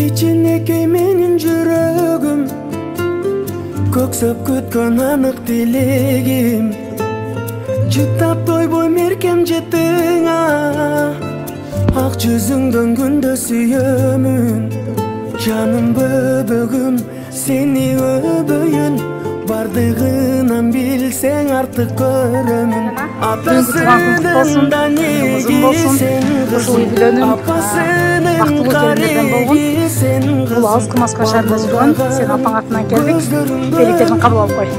Kichinekey menin жүрөгүm, көксөп күткөн анык тилегим. Жыттап тойбой меркем жеттиңа, ак жүзүңдөн күндө сүйөмүн. Жаным бөбөгүм, сени өбөйүн, бардыгынан билсең артык көрөмүн. Атасынын неги сен кызым, апасынын кареги сен кызым. Бул алыс Кымаска шаарында жүргөн, сен апаң атынан келдик. Белектерин кабыл алып кой.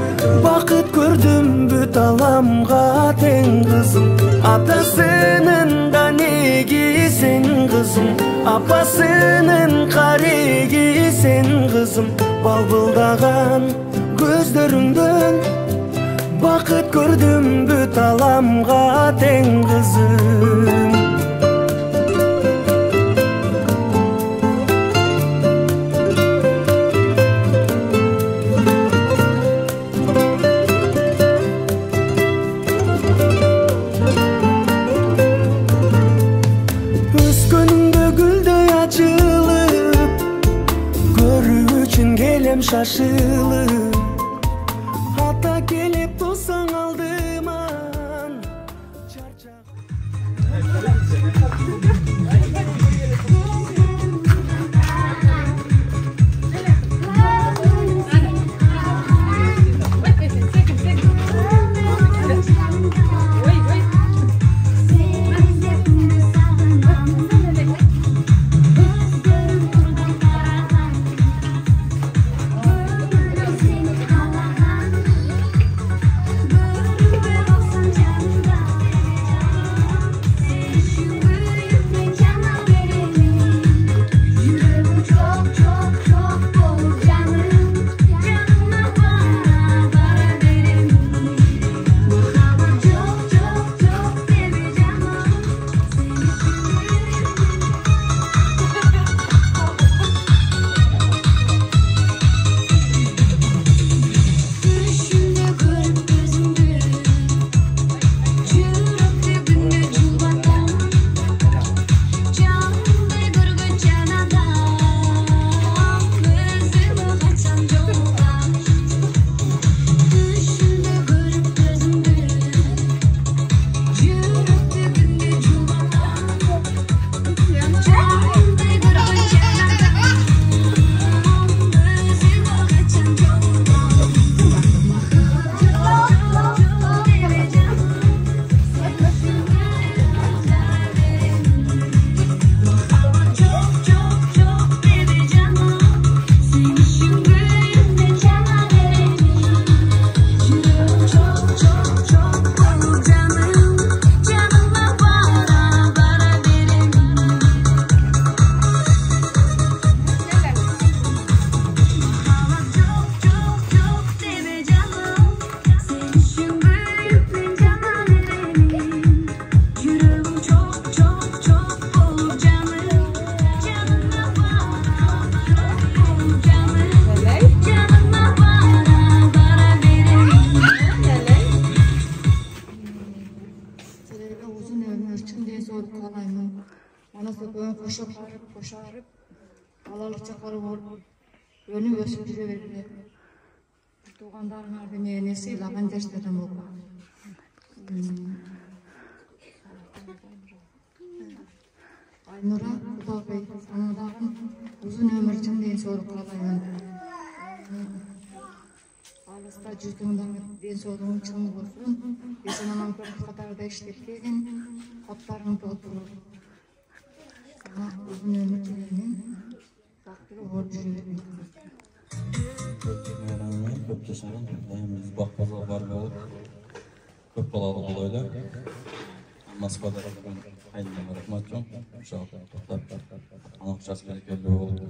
Бакыт көрдүм бүт аламга тең кызым. Атасынын неги сен кызым, апасынын кареги сен кызым. Балбылдаган көздөрүңдөн бакыт көрдүм бүт аламга тең кызым. Өскөнүңдө гүлдөй ачылып, көрүү үчүн келем шашылып. Ата келип тосаң алдыман, чарчак. Koşarıp, alalıkça kalıp olup, önü ösüp bize verirler. Tuğandarın harbi neyine sıylagan derslerden oldu. Aynur'a, Kutal Bey, anadağın uzun ömür için diye soru kalayım. Alısda cüzdüğünden diye sorduğum için olsun. Bizim anam Katar'da işlep gelin, hatlarını doldurur. Uzun ömür dileğinin baktırı borcuydu. Köp yaşagan, biz bakmaza var болып, köp balalı olaylar. Moskvada aynı rahmat çok, uşağı toplap, ana kuşası gerekli oldu.